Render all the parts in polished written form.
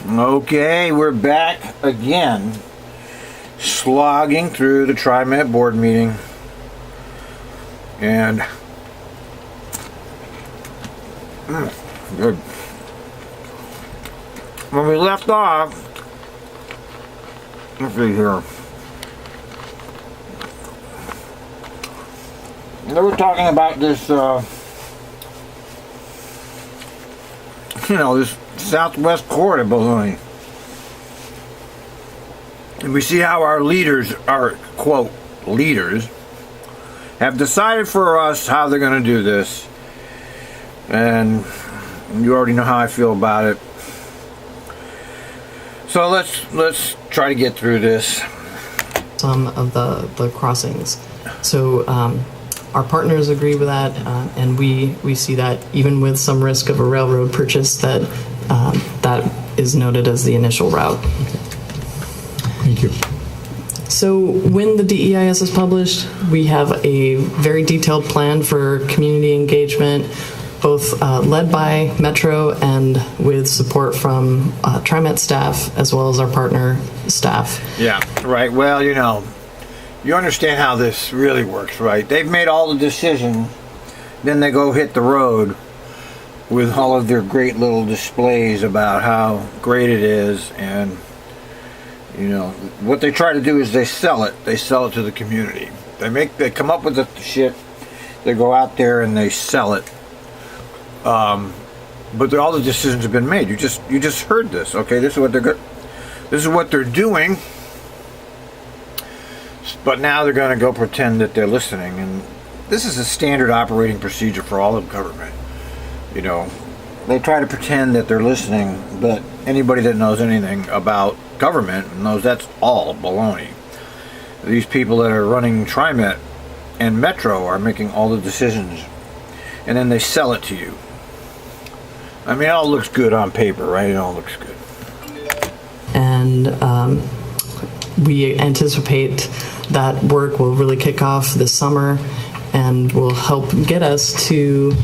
Okay, we're back again, slogging through the TRIMET board meeting, and good. When we left off, let's see here. They were talking about this, this southwest corridor baloney. And we see how our leaders, our quote leaders, have decided for us how they're going to do this. And you already know how I feel about it. So let's try to get through this. Some of the crossings. So our partners agree with that, and we see that even with some risk of a railroad purchase, that is noted as the initial route. Thank you. So when the DEIS is published, we have a very detailed plan for community engagement, both led by Metro and with support from TRIMET staff as well as our partner staff. Yeah, right. Well, you understand how this really works, right? They've made all the decisions, then they go hit the road with all of their great little displays about how great it is, and what they try to do is they sell it to the community. They come up with the shit, they go out there and they sell it, but all the decisions have been made. You just heard this. Okay, this is what they're doing, but now they're going to go pretend that they're listening. And this is a standard operating procedure for all of government. They try to pretend that they're listening, but anybody that knows anything about government knows that's all baloney. These people that are running TRIMET and Metro are making all the decisions, and then they sell it to you. I mean, it all looks good on paper, right? It all looks good. And we anticipate that work will really kick off this summer and will help get us to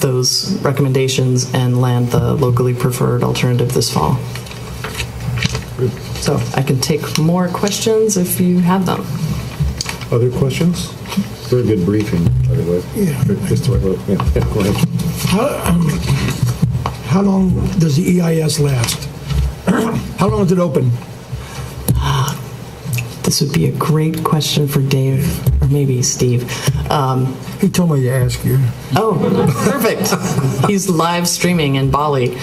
those recommendations and land the locally preferred alternative this fall. Good. So I can take more questions if you have them. Other questions? Very good briefing, by the way. Yeah. Just the right way. Yeah, go ahead. How long does the EIS last? How long is it open? This would be a great question for Dave, or maybe Steve. He told me to ask you. Oh, perfect. He's live streaming in Bali.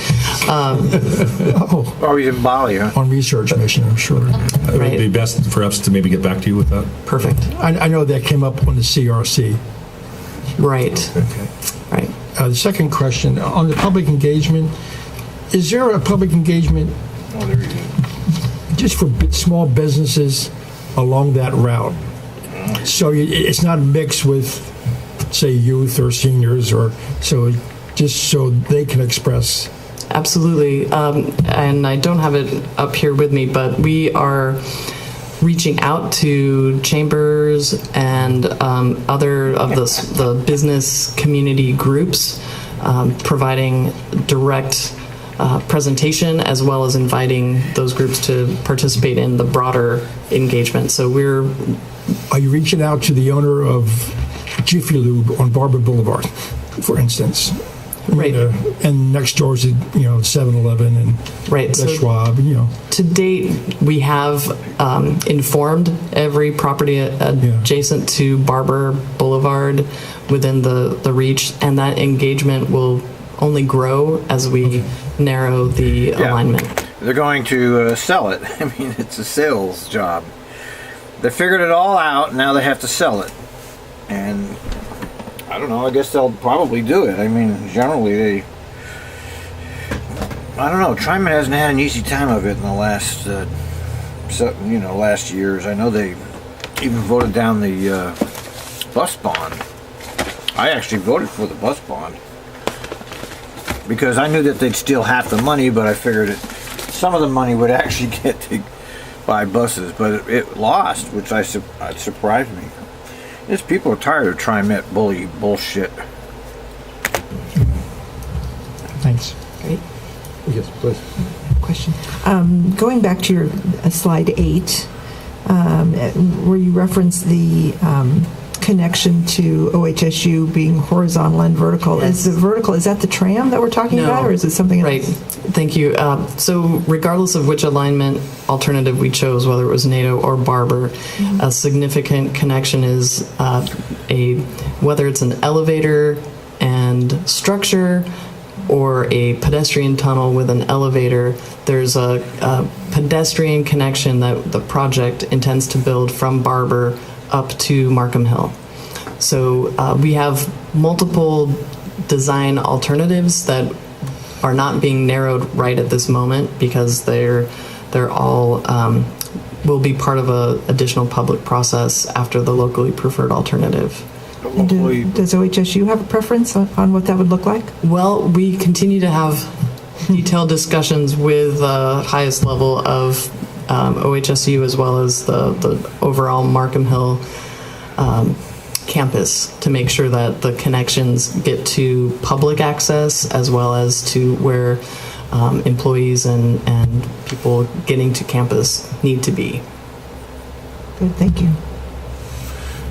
Oh, he's in Bali, huh? On research mission, I'm sure. It would be best for us to maybe get back to you with that. Perfect. I know that came up on the CRC. Right. Okay. Right. The second question, on the public engagement, is there a public engagement just for small businesses along that route? So it's not mixed with, say, youth or seniors, or just so they can express. Absolutely. And I don't have it up here with me, but we are reaching out to chambers and other of the business community groups, providing direct presentation, as well as inviting those groups to participate in the broader engagement. So Are you reaching out to the owner of Jiffy Lube on Barber Boulevard, for instance? Right. And next door is 7-Eleven and right. So Schwab. to date, we have informed every property adjacent to Barber Boulevard within the reach, and that engagement will only grow as we narrow the alignment. They're going to sell it. I mean, it's a sales job. They figured it all out, now they have to sell it. And I don't know, I guess they'll probably do it. I mean, generally I don't know, TRIMET hasn't had an easy time of it in the last last years. I know they even voted down the bus bond. I actually voted for the bus bond because I knew that they'd steal half the money, but I figured some of the money would actually get to buy buses, but it lost, which surprised me. These people are tired of TRIMET bullshit. Thanks. Great. Yes, please. question. Going back to your slide 8, where you reference the connection to OHSU being horizontal and vertical. Yes. Is that the tram that we're talking No. about, or is it something else? Right. Thank you. So regardless of which alignment alternative we chose, whether it was NATO or Barber, a significant connection is whether it's an elevator and structure or a pedestrian tunnel with an elevator, there's a pedestrian connection that the project intends to build from Barber up to Markham Hill. So we have multiple design alternatives that are not being narrowed right at this moment because they're all will be part of a additional public process after the locally preferred alternative. And does OHSU have a preference on what that would look like? Well, we continue to have detailed discussions with the highest level of OHSU as well as the overall Markham Hill campus to make sure that the connections get to public access as well as to where employees and people getting to campus need to be. Good, thank you.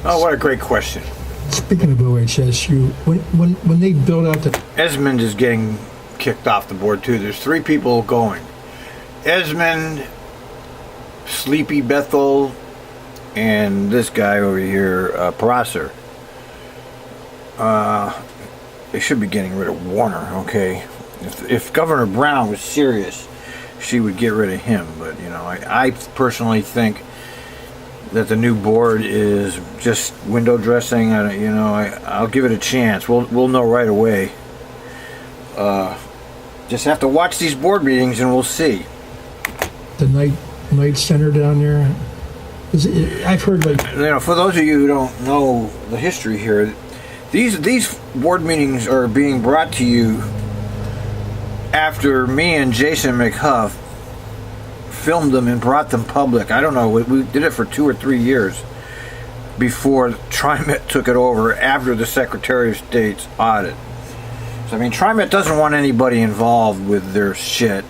Oh, what a great question. Speaking of OHSU, when they build out the Esmond is getting kicked off the board too. There's 3 people going. Esmond, Sleepy Bethel, and this guy over here, Prosser. They should be getting rid of Warner, okay? If Governor Brown was serious, she would get rid of him. But, you know, I personally think that the new board is just window dressing. I'll give it a chance. We'll know right away. Just have to watch these board meetings and we'll see. the night center down there. I've heard like For those of you who don't know the history here, these board meetings are being brought to you after me and Jason McHuff filmed them and brought them public. I don't know, we did it for 2 or 3 years before TRIMET took it over after the Secretary of State's audit. So, TRIMET doesn't want anybody involved with their shit,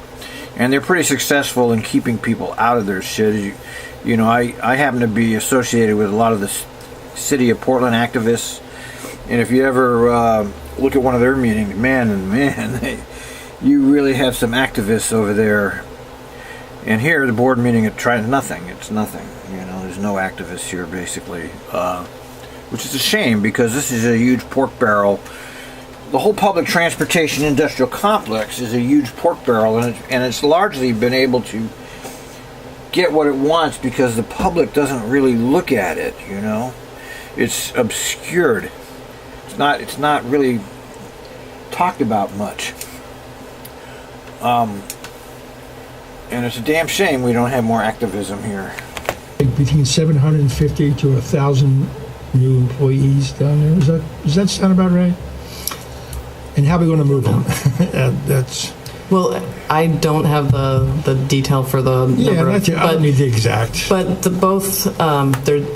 and they're pretty successful in keeping people out of their shit. I happen to be associated with a lot of the City of Portland activists, and if you ever look at one of their meetings, man, you really have some activists over there. And here, the board meeting at nothing. It's nothing. There's no activists here, basically, which is a shame because this is a huge pork barrel. The whole public transportation industrial complex is a huge pork barrel, and it's largely been able to get what it wants because the public doesn't really look at it. It's obscured. It's not really talked about much. And it's a damn shame we don't have more activism here. between 750 to 1,000 new employees down there. Does that sound about right? And how are we going to move them? That's Well, I don't have the detail for the number. I don't need the exact. But there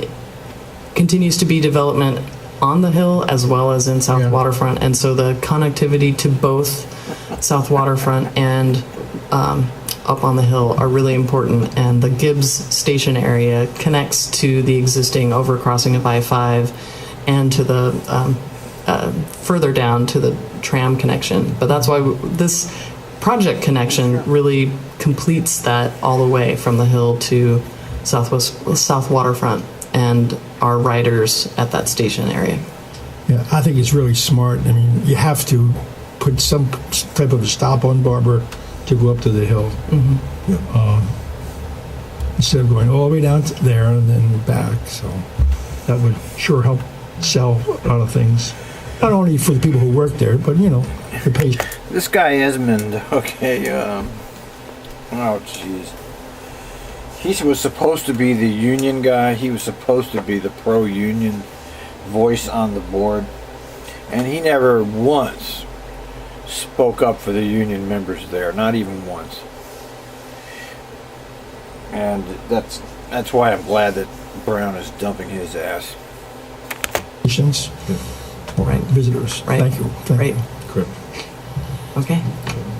continues to be development on the hill as well as in South Waterfront, and so the connectivity to both South Waterfront and up on the hill are really important. And the Gibbs Station area connects to the existing overcrossing of I-5 and to the further down to the tram connection. But that's why this project connection really completes that all the way from the hill to South Waterfront and our riders at that station area. Yeah, I think it's really smart. You have to put some type of a stop on Barber to go up to the hill. Mm-hmm. Instead of going all the way down to there and then back. So that would sure help sell a lot of things. Not only for the people who work there, but, the patient. This guy Esmond, okay, oh jeez. He was supposed to be the union guy. He was supposed to be the pro-union voice on the board. And he never once spoke up for the union members there, not even once. And that's why I'm glad that Brown is dumping his ass. Patients or visitors. Right. Thank you. Right. Correct. Okay.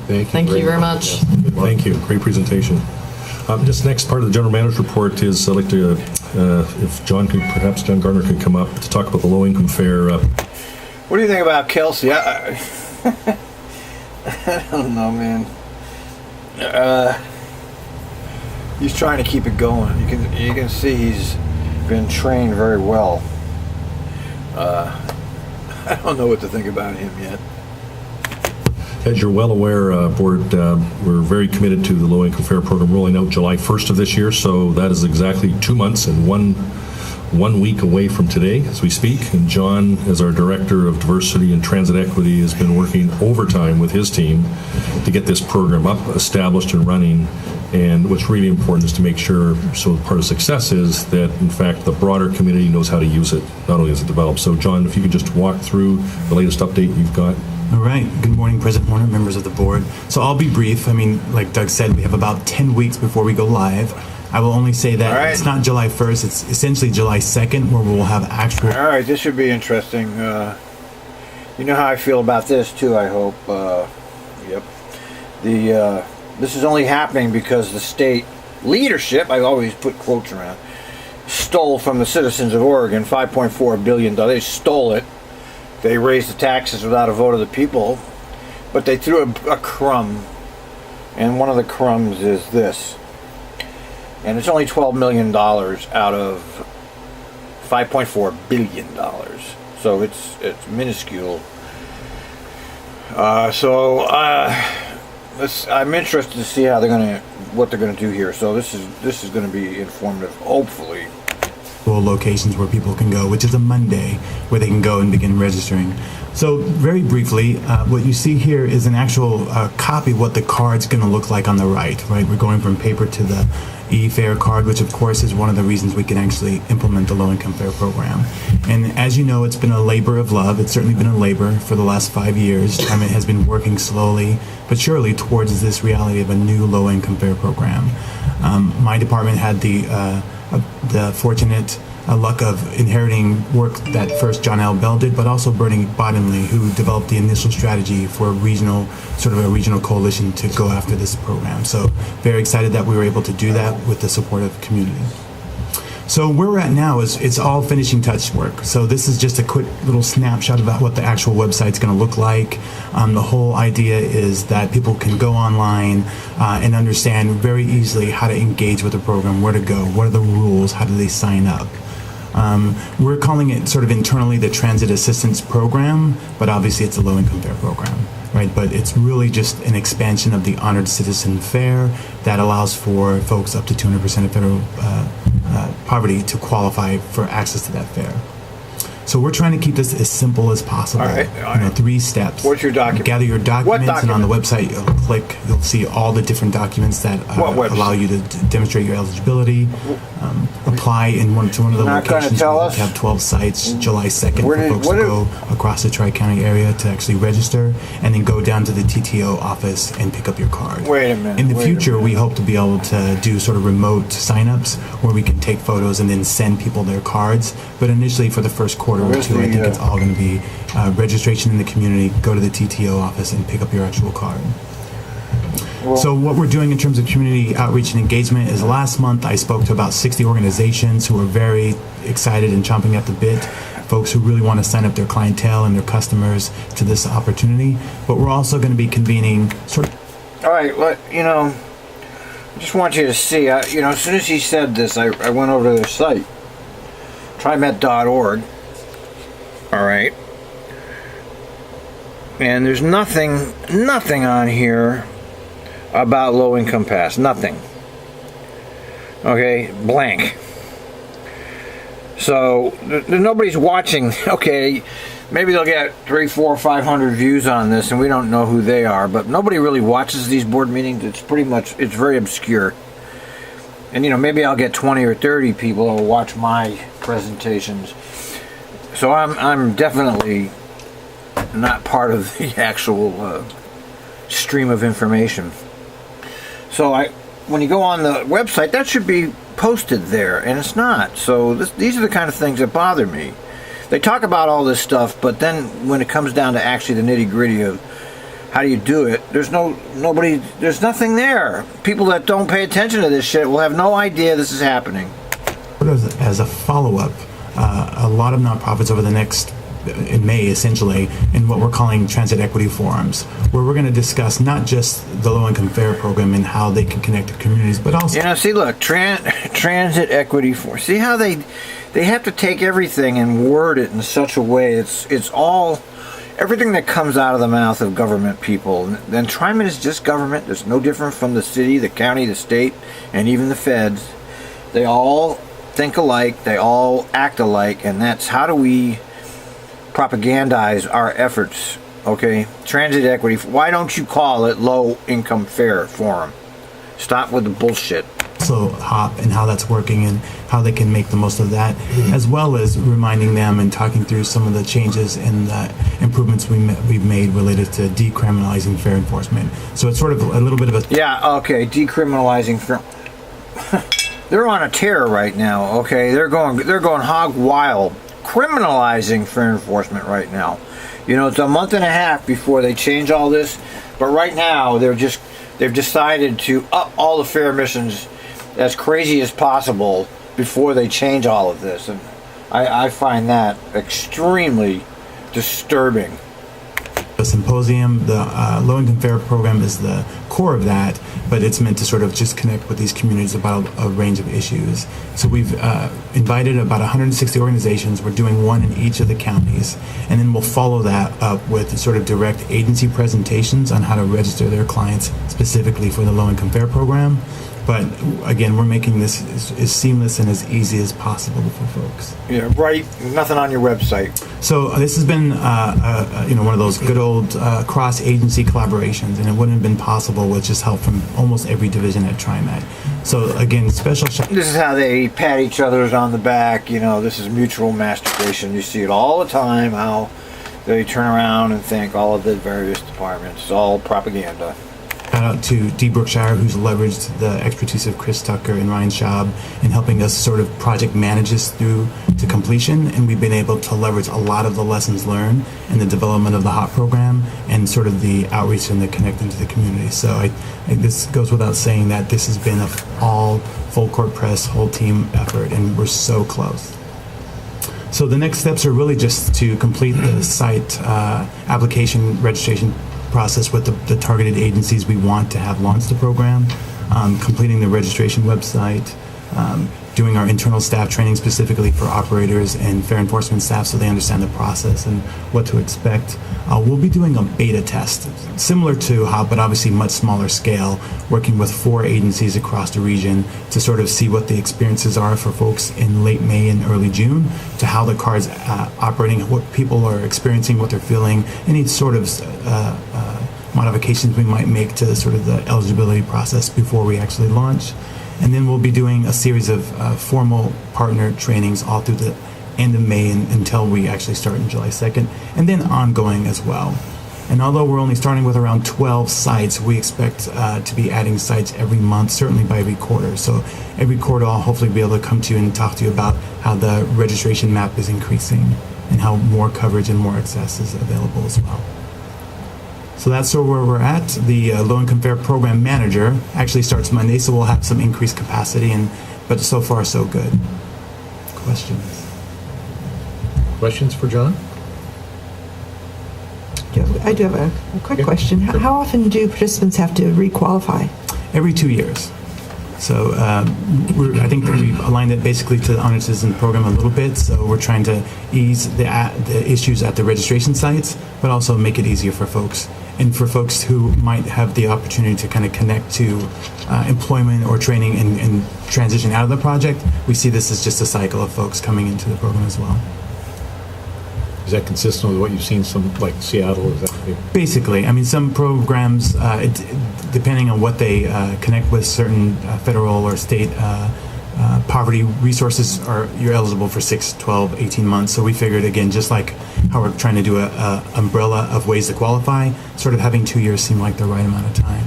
Thank you very much. Thank you. Great presentation. Just next part of the general manager's report is I'd like to, if John Gardner could come up to talk about the low income fare. What do you think about Kelsey? I don't know, man. He's trying to keep it going. You can see he's been trained very well. I don't know what to think about him yet. As you're well aware, Board, we're very committed to the low income fare program rolling out July 1st of this year. So that is exactly 2 months and one week away from today as we speak. And John, as our Director of Diversity and Transit Equity, has been working overtime with his team to get this program up, established and running. And what's really important is to make sure, so part of success is that, in fact, the broader community knows how to use it, not only as it develops. So, John, if you could just walk through the latest update you've got. All right. Good morning, President Warner, members of the board. So I'll be brief. I mean, like Doug said, we have about 10 weeks before we go live. I will only say that it's not July 1st. It's essentially July 2nd where we'll have actual... All right. This should be interesting. You know how I feel about this, too, I hope. Yep. This is only happening because the state leadership, I always put quotes around, stole from the citizens of Oregon $5.4 billion. They stole it. They raised the taxes without a vote of the people, but they threw a crumb, and one of the crumbs is this. And it's only $12 million out of $5.4 billion. So it's minuscule. I'm interested to see how what they're gonna do here. So this is gonna be informative, hopefully. Locations where people can go, which is a Monday where they can go and begin registering. So very briefly, what you see here is an actual copy of what the card's going to look like on the right. We're going from paper to the e-fare card, which of course is one of the reasons we can actually implement the low-income fare program. And as you know, it's been a labor of love. It's certainly been a labor for the last 5 years. TRIMET has been working slowly but surely towards this reality of a new low-income fare program. My department had the fortunate luck of inheriting work that first John L. Bell did, but also Bernie Bottomley, who developed the initial strategy for a regional coalition to go after this program. So very excited that we were able to do that with the support of the community. So where we're at now is it's all finishing touch work. So this is just a quick little snapshot about what the actual website's going to look like. The whole idea is that people can go online and understand very easily how to engage with the program, where to go, what are the rules, how do they sign up. We're calling it sort of internally the Transit Assistance Program, but obviously it's a low-income fare program, right? But it's really just an expansion of the Honored Citizen Fare that allows for folks up to 200% of federal poverty to qualify for access to that fare. So we're trying to keep this as simple as possible. All right. 3 steps. What's your document? Gather your documents, and on the website you'll see all the different documents that allow you to demonstrate your eligibility. Apply in one of the locations. We have 12 sites. July 2nd for folks to go across the Tri-County area to actually register, and then go down to the TTO office and pick up your card. Wait a minute. In the future, we hope to be able to do sort of remote signups where we can take photos and then send people their cards. But initially, for the first quarter or two, I think it's all going to be registration in the community, go to the TTO office and pick up your actual card. So what we're doing in terms of community outreach and engagement is last month I spoke to about 60 organizations who are very excited and chomping at the bit, folks who really want to sign up their clientele and their customers to this opportunity. But we're also going to be convening All right, well, I just want you to see, as soon as he said this, I went over to their site, TRIMET.org. All right. And there's nothing on here about low-income pass. Nothing. Okay, blank. So nobody's watching. Okay, maybe they'll get 300, 400, 500 views on this, and we don't know who they are. But nobody really watches these board meetings. It's very obscure. And maybe I'll get 20 or 30 people who will watch my presentations. So I'm definitely not part of the actual stream of information. So when you go on the website, that should be posted there, and it's not. So these are the kind of things that bother me. They talk about all this stuff, but then when it comes down to actually the nitty-gritty of How do you do it? There's nothing there. People that don't pay attention to this shit will have no idea this is happening. As a follow-up, a lot of nonprofits over the next, in May essentially, in what we're calling transit equity forums, where we're going to discuss not just the low-income fare program and how they can connect to communities, but also... See, look, transit equity forum. See how they have to take everything and word it in such a way. It's all... Everything that comes out of the mouth of government people, then TRIMET is just government. It's no different from the city, the county, the state, and even the feds. They all think alike, they all act alike, and that's how do we propagandize our efforts, okay? Transit equity, why don't you call it low income fare forum? Stop with the bullshit. So HOP and how that's working and how they can make the most of that, as well as reminding them and talking through some of the changes and the improvements we've made related to decriminalizing fare enforcement. So it's sort of a little bit of a... Yeah, okay, decriminalizing fare... They're on a tear right now, okay? They're going hog wild, criminalizing fare enforcement right now. It's a month and a half before they change all this, but right now they've decided to up all the fare emissions as crazy as possible before they change all of this, and I find that extremely disturbing. The symposium, the low-income fare program is the core of that, but it's meant to sort of just connect with these communities about a range of issues. So we've invited about 160 organizations. We're doing one in each of the counties, and then we'll follow that up with sort of direct agency presentations on how to register their clients specifically for the low-income fare program. But again, we're making this as seamless and as easy as possible for folks. Yeah, right. Nothing on your website. So this has been, one of those good old cross-agency collaborations, and it wouldn't have been possible with just help from almost every division at TRIMET. So again, special. This is how they pat each other's on the back. This is mutual masturbation. You see it all the time. How they turn around and thank all of the various departments. It's all propaganda. Shout out to Dee Brookshire, who's leveraged the expertise of Chris Tucker and Ryan Schaub in helping us sort of project manage this through to completion, and we've been able to leverage a lot of the lessons learned in the development of the HOP program and sort of the outreach and the connecting to the community. So this goes without saying that this has been all full court press, whole team effort, and we're so close. So the next steps are really just to complete the site application registration process with the targeted agencies we want to have launch the program, completing the registration website, doing our internal staff training specifically for operators and fare enforcement staff so they understand the process and what to expect. We'll be doing a beta test, similar to HOP, but obviously much smaller scale, working with 4 agencies across the region to sort of see what the experiences are for folks in late May and early June, to how the card's operating, what people are experiencing, what they're feeling, any sort of modifications we might make to sort of the eligibility process before we actually launch. And then we'll be doing a series of formal partner trainings all through the end of May until we actually start on July 2nd, and then ongoing as well. And although we're only starting with around 12 sites, we expect to be adding sites every month, certainly by every quarter. So every quarter I'll hopefully be able to come to you and talk to you about how the registration map is increasing and how more coverage and more access is available as well. So that's sort of where we're at. The low-income fare program manager actually starts Monday, so we'll have some increased capacity, but so far so good. Questions? Questions for John? Yeah, I do have a quick question. How often do participants have to requalify? Every 2 years. So I think that we've aligned it basically to the honor citizen program a little bit. So we're trying to ease the issues at the registration sites, but also make it easier for folks. And for folks who might have the opportunity to kind of connect to employment or training and transition out of the project, we see this as just a cycle of folks coming into the program as well. Is that consistent with what you've seen some, like Seattle? Is that basically? I mean, some programs, depending on what they connect with, certain federal or state poverty resources, you're eligible for 6, 12, 18 months. So we figured, again, just like how we're trying to do a umbrella of ways to qualify, sort of having 2 years seemed like the right amount of time.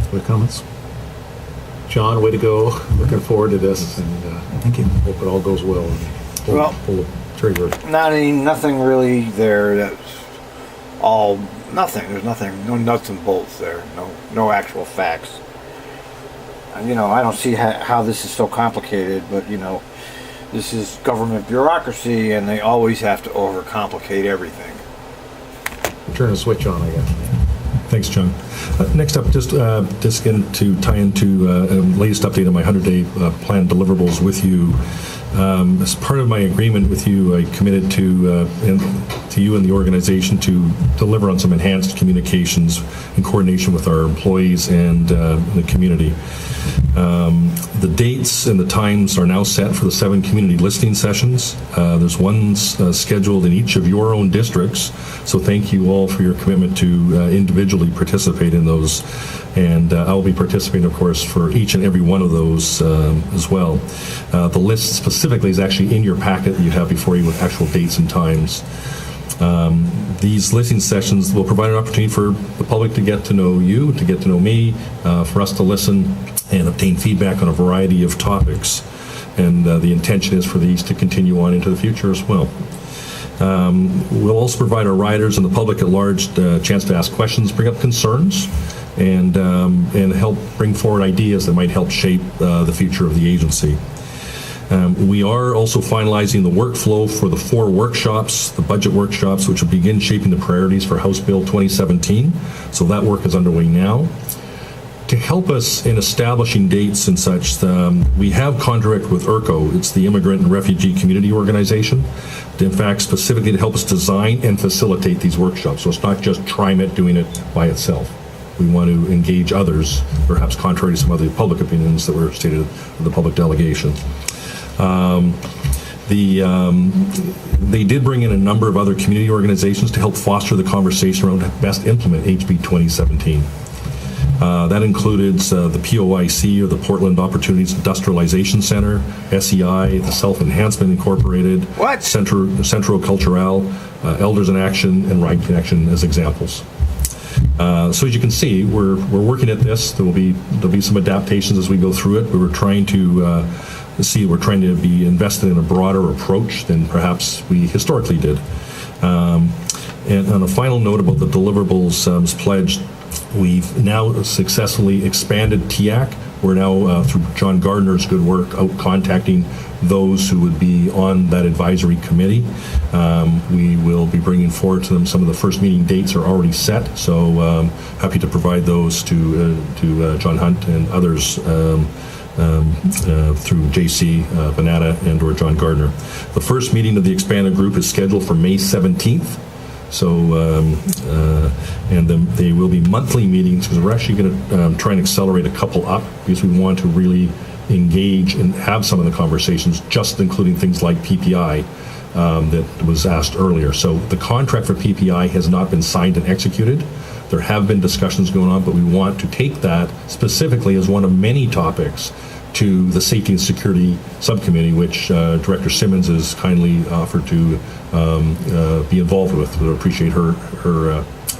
Other comments? John, way to go. Looking forward to this, and thank you. Hope it all goes well. Pull the trigger. Nothing really there that's all nothing. There's nothing, no nuts and bolts there. No actual facts. You know, I don't see how this is so complicated, but you know, this is government bureaucracy, and they always have to overcomplicate everything. Turn a switch on, I guess. Thanks, John. Next up, just again to tie into latest update on my 100-day plan deliverables with you. As part of my agreement with you, I committed to you and the organization to deliver on some enhanced communications in coordination with our employees and the community. The dates and the times are now set for the 7 community listening sessions. There's one scheduled in each of your own districts, so thank you all for your commitment to individually participate in those. And I'll be participating, of course, for each and every one of those as well. The list specifically is actually in your packet that you have before you with actual dates and times. These listening sessions will provide an opportunity for the public to get to know you, to get to know me, for us to listen and obtain feedback on a variety of topics. And the intention is for these to continue on into the future as well. We'll also provide our riders and the public at large a chance to ask questions, bring up concerns, and help bring forward ideas that might help shape the future of the agency. We are also finalizing the workflow for the 4 workshops, the budget workshops, which will begin shaping the priorities for House Bill 2017. So that work is underway now. To help us in establishing dates and such, we have contract with IRCO. It's the Immigrant and Refugee Community Organization. In fact, specifically to help us design and facilitate these workshops. So it's not just TRIMET doing it by itself. We want to engage others, perhaps contrary to some other public opinions that were stated in the public delegation. They did bring in a number of other community organizations to help foster the conversation around how to best implement HB 2017. That included the POIC, or the Portland Opportunities Industrialization Center, SEI, the Self-Enhancement Incorporated, Centro Cultural, Elders in Action, and Ride Connection as examples. So as you can see, we're working at this. There'll be some adaptations as we go through it. We're trying to be invested in a broader approach than perhaps we historically did. And on a final note about the deliverables pledged, we've now successfully expanded TIAC. We're now, through John Gardner's good work, out contacting those who would be on that advisory committee. We will be bringing forward to them some of the first meeting dates are already set, so happy to provide those to John Hunt and others through JC Banata and or John Gardner. The first meeting of the expanded group is scheduled for May 17th. So, and then they will be monthly meetings, because we're actually going to try and accelerate a couple up, because we want to really engage and have some of the conversations, just including things like PPI that was asked earlier. So the contract for PPI has not been signed and executed. There have been discussions going on, but we want to take that specifically as one of many topics to the Safety and Security Subcommittee, which Director Simmons has kindly offered to be involved with. We appreciate her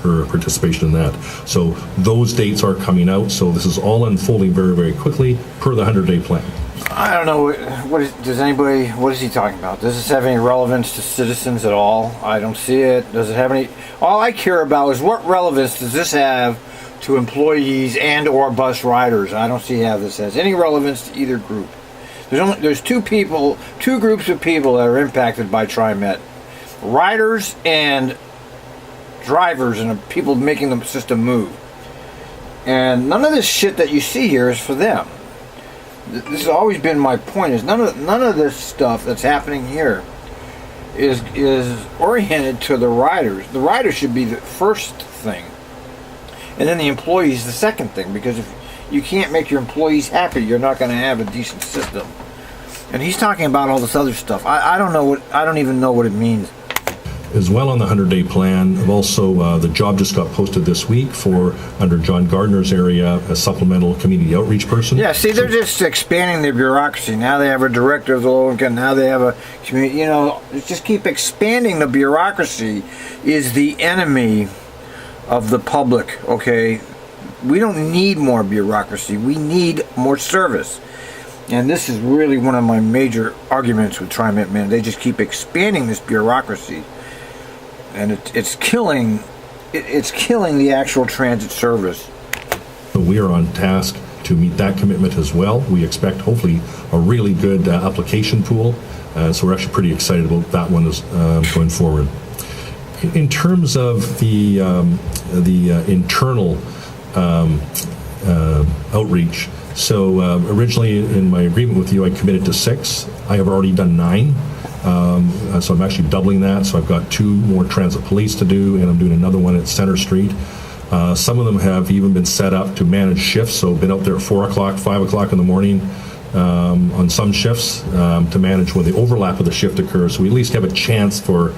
participation in that. So those dates are coming out. So this is all unfolding very, very quickly per the 100-day plan. I don't know. What is he talking about? Does this have any relevance to citizens at all? I don't see it. Does it have any? All I care about is what relevance does this have to employees and or bus riders. I don't see how this has any relevance to either group. There's two groups of people that are impacted by TriMet: riders and drivers, and people making the system move. And none of this shit that you see here is for them. This has always been my point: is none of this stuff that's happening here is oriented to the riders. The riders should be the first thing, and then the employees the second thing, because if you can't make your employees happy, you're not going to have a decent system. And he's talking about all this other stuff. I don't even know what it means. As well on the 100-day plan, also the job just got posted this week for, under John Gardner's area, a supplemental community outreach person. Yeah, see, they're just expanding their bureaucracy. Now they have a director of the low income. Now they have a community. Just keep expanding the bureaucracy is the enemy of the public. Okay, we don't need more bureaucracy. We need more service. And this is really one of my major arguments with TriMet, man. They just keep expanding this bureaucracy. And it's killing it's killing the actual transit service. So we are on task to meet that commitment as well. We expect hopefully a really good application pool. So we're actually pretty excited about that one as going forward. In terms of the internal outreach, so originally in my agreement with you, I committed to 6. I have already done 9. So I'm actually doubling that. So I've got 2 more transit police to do, and I'm doing another one at Center Street. Some of them have even been set up to manage shifts, so been out there at 4 o'clock, 5 o'clock in the morning on some shifts to manage when the overlap of the shift occurs. So we at least have a chance for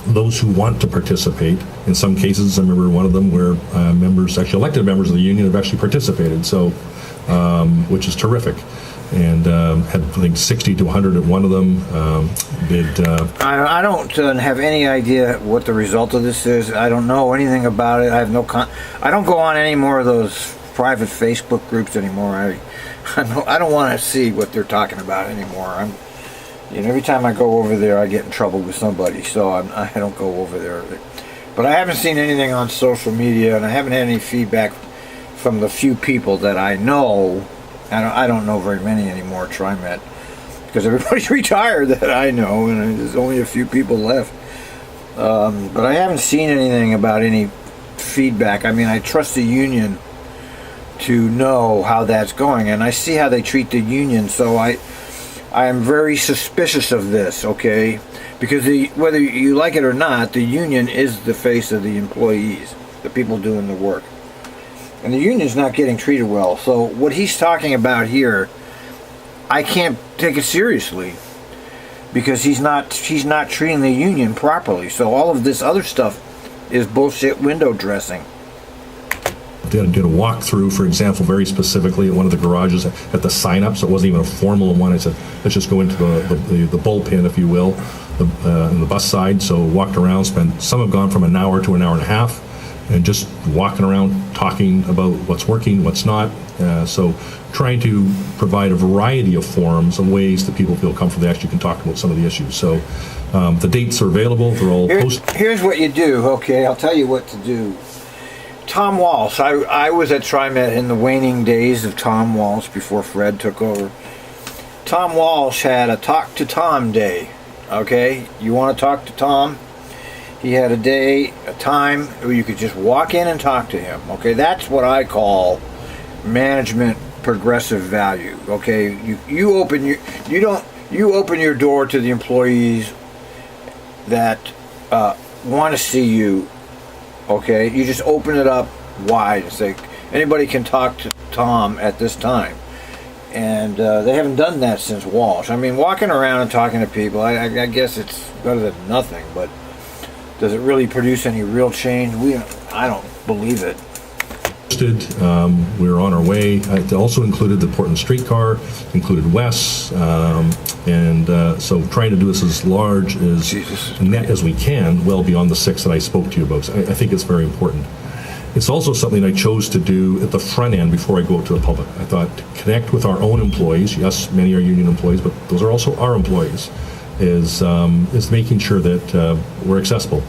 those who want to participate. In some cases, I remember one of them where members, actually elected members of the union, have actually participated, so which is terrific. And had, I think, 60 to 100 at one of them. I don't have any idea what the result of this is. I don't know anything about it. I have I don't go on any more of those private Facebook groups anymore. I don't want to see what they're talking about anymore. Every time I go over there, I get in trouble with somebody, so I don't go over there. But I haven't seen anything on social media, and I haven't had any feedback from the few people that I know. I don't know very many anymore, TriMet, because everybody's retired that I know, and there's only a few people left. But I haven't seen anything about any feedback. I mean, I trust the union to know how that's going, and I see how they treat the union, so I am very suspicious of this, okay? Because whether you like it or not, the union is the face of the employees, the people doing the work. And the union's not getting treated well. So what he's talking about here, I can't take it seriously because he's not treating the union properly. So all of this other stuff is bullshit window dressing. Did a walkthrough, for example, very specifically at one of the garages at the sign-up, so it wasn't even a formal one. I said, let's just go into the bullpen, if you will, in the bus side. So walked around, some have gone from an hour to an hour and a half, and just walking around talking about what's working, what's not. So trying to provide a variety of forums and ways that people feel comfortable they actually can talk about some of the issues. So the dates are available. They're all posted. Here's what you do, okay? I'll tell you what to do. Tom Walsh. I was at TriMet in the waning days of Tom Walsh before Fred took over. Tom Walsh had a Talk to Tom day, okay? You want to talk to Tom? He had a time where you could just walk in and talk to him. Okay, that's what I call management progressive value. Okay, you open your door to the employees that want to see you. Okay, you just open it up wide and say anybody can talk to Tom at this time. And they haven't done that since Walsh. I mean, walking around and talking to people, I guess it's better than nothing, but does it really produce any real change? I don't believe it. We're on our way. It also included the Portland streetcar, included Wes, and so trying to do this as large as we can, well beyond the 6 that I spoke to you about. So I think it's very important. It's also something I chose to do at the front end before I go out to the public. I thought to connect with our own employees. Yes, many are union employees, but those are also our employees. Is making sure that we're accessible.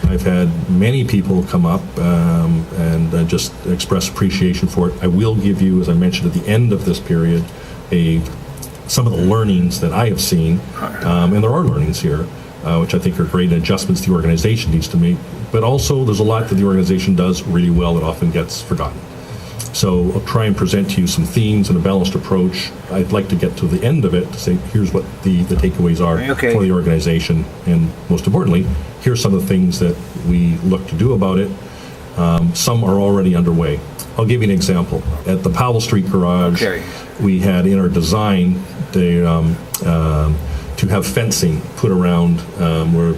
I've had many people come up and just express appreciation for it. I will give you, as I mentioned at the end of this period, some of the learnings that I have seen, and there are learnings here, which I think are great adjustments the organization needs to make. But also, there's a lot that the organization does really well that often gets forgotten. So I'll try and present to you some themes and a balanced approach. I'd like to get to the end of it to say, here's what the takeaways are for the organization. And most importantly, here's some of the things that we look to do about it. Some are already underway. I'll give you an example. At the Powell Street Garage, we had in our design to have fencing put around where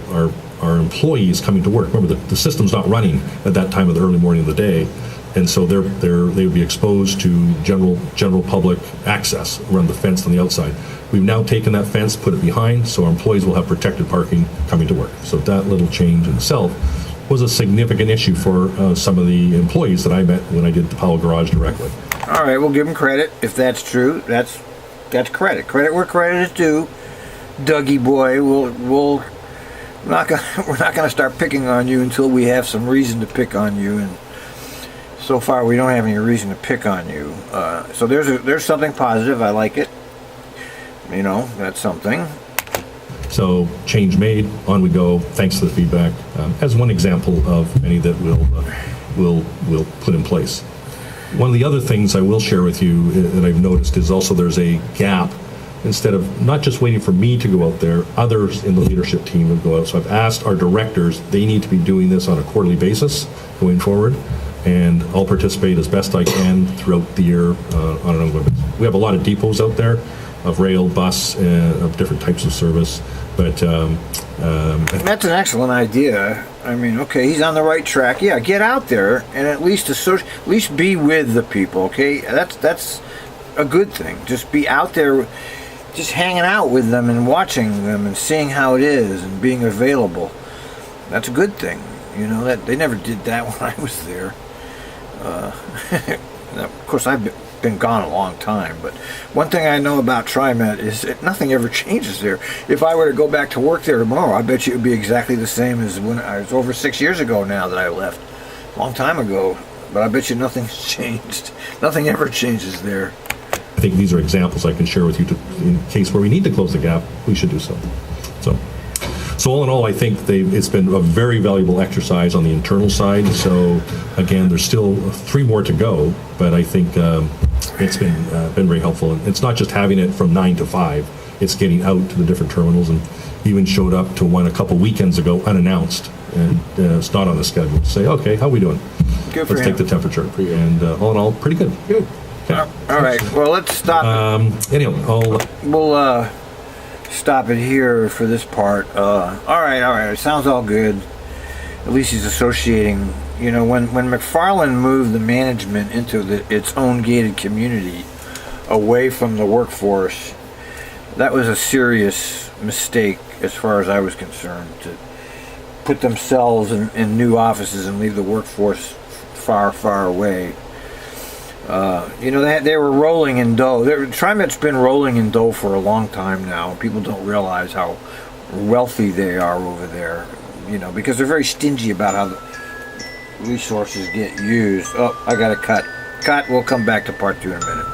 our employees coming to work. Remember, the system's not running at that time of the early morning of the day. And so they would be exposed to general public access around the fence on the outside. We've now taken that fence, put it behind, so our employees will have protected parking coming to work. So that little change in itself was a significant issue for some of the employees that I met when I did the Powell Garage directly. All right, we'll give them credit. If that's true, that's credit. Credit where credit is due. Dougie boy, we're not gonna start picking on you until we have some reason to pick on you, and so far we don't have any reason to pick on you. So there's something positive. I like it. You know, that's something. So change made, on we go. Thanks for the feedback. As one example of many that we'll put in place. One of the other things I will share with you that I've noticed is also there's a gap. Instead of not just waiting for me to go out there, others in the leadership team will go out. So I've asked our directors, they need to be doing this on a quarterly basis going forward, and I'll participate as best I can throughout the year on an ongoing basis. We have a lot of depots out there of rail, bus, of different types of service, but that's an excellent idea. I mean, okay, he's on the right track. Yeah, get out there and at least be with the people. Okay, that's a good thing. Just be out there, just hanging out with them and watching them and seeing how it is and being available. That's a good thing. You know, that they never did that when I was there. Of course, I've been gone a long time, but one thing I know about TriMet is that nothing ever changes there. If I were to go back to work there tomorrow, I bet you it would be exactly the same as when I was over 6 years ago now that I left. A long time ago. But I bet you nothing's changed. Nothing ever changes there. I think these are examples I can share with you in case where we need to close the gap, we should do so. So all in all, I think it's been a very valuable exercise on the internal side. So again, there's still 3 more to go, but I think it's been very helpful. And it's not just having it from 9 to 5, it's getting out to the different terminals, and even showed up to one a couple weekends ago unannounced, and it's not on the schedule to say, okay, how are we doing? Good for Let's take the temperature. And all in all, pretty good. Good. Okay. All right. Well, let's stop it. Anyway, We'll stop it here for this part. All right. It sounds all good. At least he's associating. You know, when McFarland moved the management into its own gated community, away from the workforce, that was a serious mistake as far as I was concerned. To put themselves in new offices and leave the workforce far, far away. You know, they were rolling in dough. TriMet's been rolling in dough for a long time now. People don't realize how wealthy they are over there, you know, because they're very stingy about how the resources get used. Oh, I got to cut. We'll come back to part 2 in a minute.